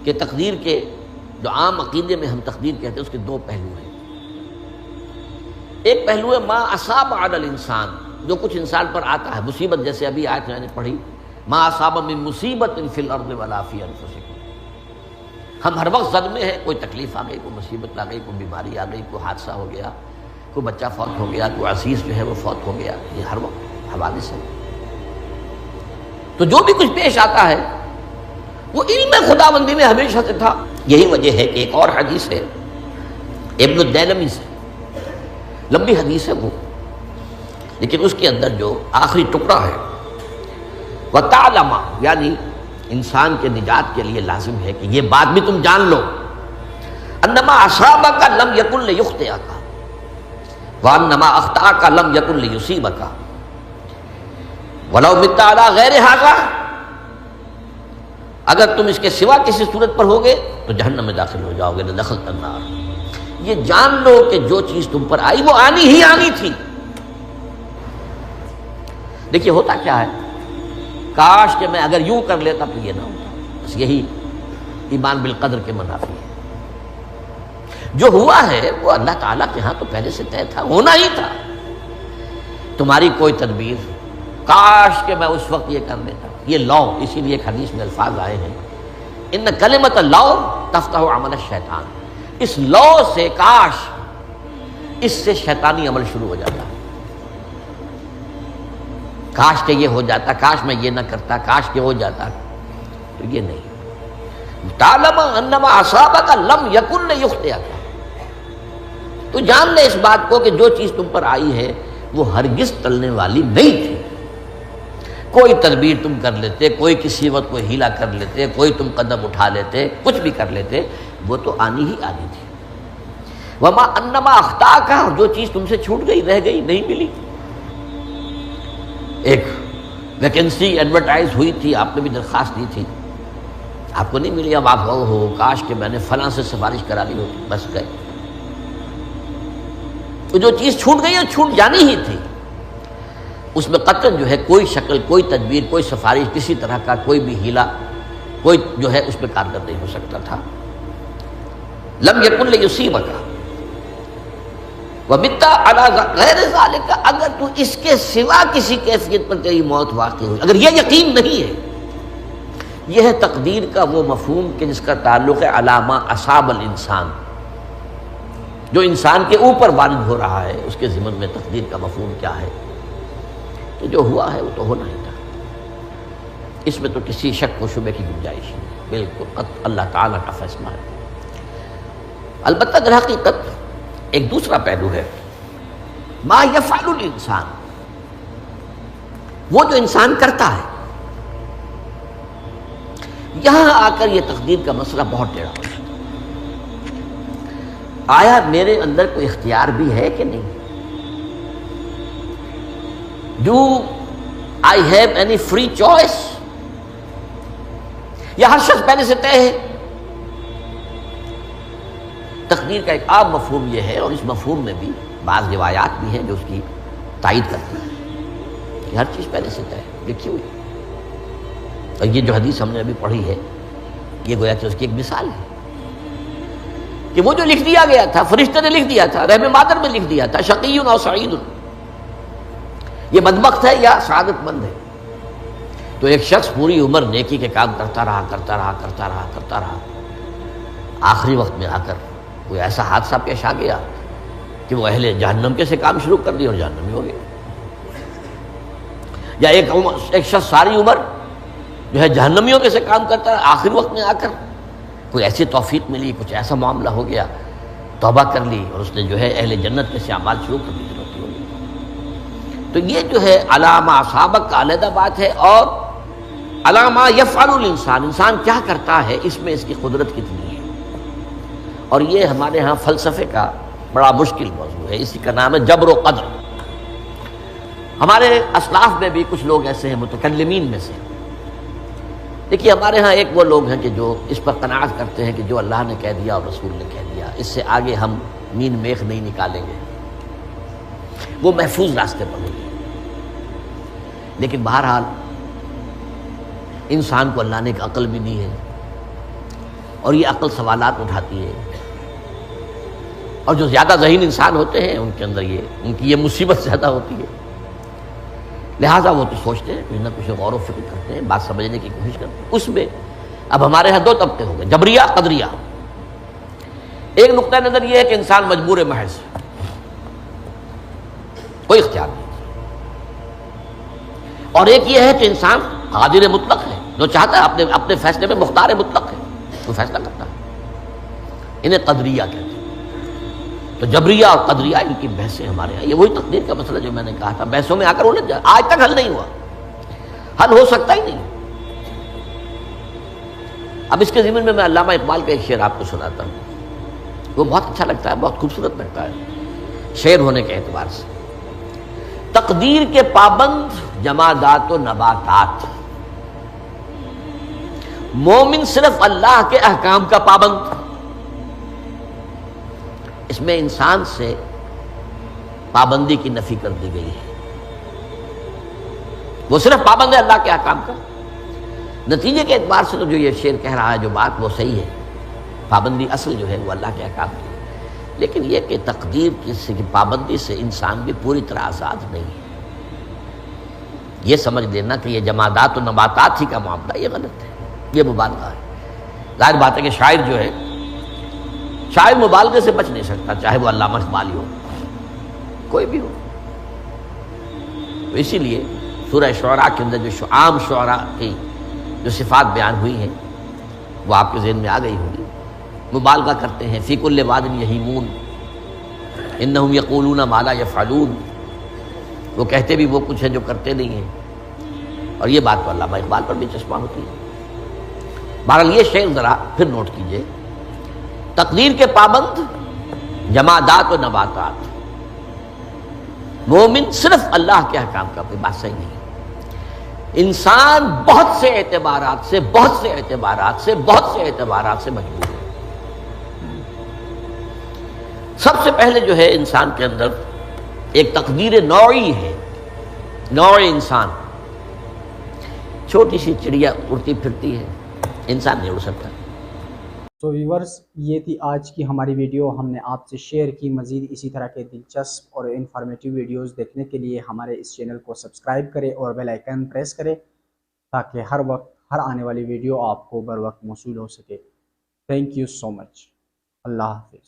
کہ تقدیر کے جو عام عقیدے میں ہم تقدیر کہتے ہیں اس کے دو پہلو ہیں. ایک پہلو ہے ما اصاب علی الانسان، جو کچھ انسان پر آتا ہے مصیبت، جیسے ابھی آیت میں نے پڑھی ما اصاب من مصیبت فی الارض ولا فی انفسکم. ہم ہر وقت صدمے ہیں، کوئی تکلیف آ گئی، کوئی مصیبت آ گئی، کوئی بیماری آ گئی، کوئی حادثہ ہو گیا، کوئی بچہ فوت ہو گیا، کوئی عزیز جو ہے وہ فوت ہو گیا، یہ ہر وقت حوادث ہے. تو جو بھی کچھ پیش آتا ہے وہ علم خداوندی میں ہمیشہ سے تھا. یہی وجہ ہے کہ ایک اور حدیث ہے ابن الدیلمی سے، لمبی حدیث ہے وہ، لیکن اس کے اندر جو آخری ٹکڑا ہے وَتَعْلَمَ، یعنی انسان کے نجات کے لیے لازم ہے کہ یہ بات بھی تم جان لو انما اصابک لم یکن لیخطئک وانما اخطأک لم یکن لیصیبک ولو مت علی غیر ھذا. اگر تم اس کے سوا کسی صورت پر ہوگے تو جہنم میں داخل ہو جاؤ گے، لدخلت النار. یہ جان لو کہ جو چیز تم پر آئی وہ آنی ہی آنی تھی. دیکھیے ہوتا کیا ہے، کاش کہ میں اگر یوں کر لیتا تو یہ نہ ہوتا. بس یہی ایمان بالقدر کے منافی ہے. جو ہوا ہے وہ اللہ تعالیٰ کے ہاں تو پہلے سے طے تھا، ہونا ہی تھا. تمہاری کوئی تدبیر، کاش کہ میں اس وقت یہ کر لیتا. یہ لا، اسی لیے ایک حدیث میں الفاظ آئے ہیں ان کلمۃ لا تفتح عمل الشیطان. اس لا سے، کاش، اس سے شیطانی عمل شروع ہو جاتا ہے. کاش کہ یہ ہو جاتا، کاش میں یہ نہ کرتا، کاش کہ ہو جاتا. تو یہ نہیں. تعلم انما اصابک لم یکن لیخطئک. تو جان لے اس بات کو کہ جو چیز تم پر آئی ہے وہ ہرگز ٹلنے والی نہیں تھی. کوئی تدبیر تم کر لیتے، کوئی کسی وقت کوئی ہیلا کر لیتے، کوئی تم قدم اٹھا لیتے، کچھ بھی کر لیتے، وہ تو آنی ہی آنی تھی. وما انما اخطاک، جو چیز تم سے چھوٹ گئی، رہ گئی، نہیں ملی. ایک ویکنسی ایڈورٹائز ہوئی تھی، آپ نے بھی درخواست دی تھی، آپ کو نہیں ملی. اب آپ ہو کاش کہ میں نے فلاں سے سفارش کرا لی ہوتی، بس گئے. تو جو چیز چھوٹ گئی وہ چھوٹ جانی ہی تھی. اس میں قطعاً جو ہے کوئی شکل، کوئی تدبیر، کوئی سفارش، کسی طرح کا کوئی بھی ہیلا، کوئی جو ہے اس میں کارگر نہیں ہو سکتا تھا. لم یکن لیصیبک ومت علی غیر ذلک. اگر تو اس کے سوا کسی کیفیت پر تیری موت واقع ہوئی، اگر یہ یقین نہیں ہے. یہ ہے تقدیر کا وہ مفہوم کہ جس کا تعلق ہے علی ما اصاب الانسان. جو انسان کے اوپر وارد ہو رہا ہے اس کے ضمن میں تقدیر کا مفہوم کیا ہے کہ جو ہوا ہے وہ تو ہونا ہی تھا. اس میں تو کسی شک و شبے کی گنجائش نہیں. بالکل اللہ تعالیٰ کا فیصلہ ہے. البتہ در حقیقت ایک دوسرا پہلو ہے ما یفعل الانسان، وہ جو انسان کرتا ہے. یہاں آ کر یہ تقدیر کا مسئلہ بہت ٹیڑھا ہو جاتا ہے. آیا میرے اندر کوئی اختیار بھی ہے کہ نہیں؟ Do I have any free choice؟ یا ہر شخص پہلے سے طے ہے؟ تقدیر کا ایک عام مفہوم یہ ہے، اور اس مفہوم میں بھی بعض روایات بھی ہیں جو اس کی تائید کرتی ہیں کہ ہر چیز پہلے سے طے ہے، لکھی ہوئی. اور یہ جو حدیث ہم نے ابھی پڑھی ہے یہ گویا کہ اس کی ایک مثال ہے کہ وہ جو لکھ دیا گیا تھا، فرشتے نے لکھ دیا تھا، رحم مادر میں لکھ دیا تھا، شقی و سعید، یہ بدبخت ہے یا سعادت مند ہے. تو ایک شخص پوری عمر نیکی کے کام کرتا رہا، آخری وقت میں آ کر کوئی ایسا حادثہ پیش آ گیا کہ وہ اہل جہنم کے سے کام شروع کر دیا اور جہنمی ہو گیا. یا ایک شخص ساری عمر جو ہے جہنمیوں کے سے کام کرتا ہے، آخری وقت میں آ کر کوئی ایسی توفیق ملی، کچھ ایسا معاملہ ہو گیا، توبہ کر لی اور اس نے جو ہے اہل جنت کے سے اعمال شروع کر دی. تو یہ جو ہے علامہ اصابک کا علیحدہ بات ہے، اور علامہ یفعل الانسان، انسان کیا کرتا ہے، اس میں اس کی قدرت کتنی ہے. اور یہ ہمارے ہاں فلسفے کا بڑا مشکل موضوع ہے. اسی کا نام ہے جبر و قدر. ہمارے اسلاف میں بھی کچھ لوگ ایسے ہیں متکلمین میں سے. دیکھیے ہمارے ہاں ایک وہ لوگ ہیں کہ جو اس پر قناعت کرتے ہیں کہ جو اللہ نے کہہ دیا اور رسول نے کہہ دیا، اس سے آگے ہم مین میخ نہیں نکالیں گے، وہ محفوظ راستے پر ہوگی. لیکن بہرحال انسان کو اللہ نے ایک عقل بھی دی ہے، اور یہ عقل سوالات اٹھاتی ہے، اور جو زیادہ ذہین انسان ہوتے ہیں ان کے اندر ان کی یہ مصیبت زیادہ ہوتی ہے، لہٰذا وہ تو سوچتے ہیں، کچھ نہ کچھ غور و فکر کرتے ہیں، بات سمجھنے کی کوشش کرتے ہیں۔ اس میں اب ہمارے ہاں دو طبقے ہو گئے، جبریہ قدریہ۔ ایک نقطہ نظر یہ ہے کہ انسان مجبور محض، کوئی اختیار نہیں، اور ایک یہ ہے کہ انسان قادر مطلق ہے، جو چاہتا ہے اپنے فیصلے میں مختار مطلق ہے، وہ فیصلہ کرتا ہے۔ انہیں قدریہ کہتے ہیں۔ تو جبریہ اور قدریہ ان کی بحثیں ہمارے یہاں، یہ وہی تقدیر کا مسئلہ جو میں نے کہا تھا، بحثوں میں آ کر الجھ جائے، آج تک حل نہیں ہوا، حل ہو سکتا ہی نہیں۔ اب اس کے ضمن میں علامہ اقبال کا ایک شعر آپ کو سناتا ہوں، وہ بہت اچھا لگتا ہے، بہت خوبصورت لگتا ہے شعر ہونے کے اعتبار سے۔ تقدیر کے پابند جمادات و نباتات، مومن صرف اللہ کے احکام کا پابند۔ اس میں انسان سے پابندی کی نفی کر دی گئی ہے، وہ صرف پابند ہے اللہ کے احکام کا۔ نتیجے کے اعتبار سے تو جو یہ شعر کہہ رہا ہے جو بات وہ صحیح ہے، پابندی اصل جو ہے وہ اللہ کے احکام کی، لیکن یہ کہ تقدیر کی پابندی سے انسان بھی پوری طرح آزاد نہیں ہے۔ یہ سمجھ لینا کہ یہ جمادات و نباتات ہی کا معاملہ، یہ غلط ہے، یہ مبالغہ ہے۔ ظاہر بات ہے کہ شاعر جو ہے، شاعر مبالغے سے بچ نہیں سکتا، چاہے وہ علامہ اقبال ہو، کوئی بھی ہو۔ تو اسی لیے سورہ شعراء کے اندر جو عام شعراء کی جو صفات بیان ہوئی ہیں وہ آپ کے ذہن میں آ گئی ہوگی۔ مبالغہ کرتے ہیں، فی کل واد یہیمون انہم یقولون ما لا یفعلون، وہ کہتے بھی وہ کچھ ہے جو کرتے نہیں ہیں، اور یہ بات تو علامہ اقبال پر بھی چشمہ ہوتی ہے۔ بہرحال یہ شعر ذرا پھر نوٹ کیجئے، تقدیر کے پابند جمادات و نباتات، مومن صرف اللہ کے احکام کا، کوئی بات صحیح نہیں۔ انسان بہت سے اعتبارات سے مجبور ہے۔ سب سے پہلے جو ہے انسان کے اندر ایک تقدیر نوعی ہے، نوع انسان۔ چھوٹی سی چڑیا اڑتی پھرتی ہے، انسان نہیں اڑ سکتا۔ تو ویورز، یہ تھی آج کی ہماری ویڈیو، ہم نے آپ سے شیئر کی۔ مزید اسی طرح کے دلچسپ اور انفارمیٹیو ویڈیوز دیکھنے کے لیے ہمارے اس چینل کو سبسکرائب کریں اور بیل آئیکن پریس کریں تاکہ ہر وقت ہر آنے والی ویڈیو آپ کو بر وقت موصول ہو سکے۔ تھینک یو سو مچ۔ اللہ حافظ۔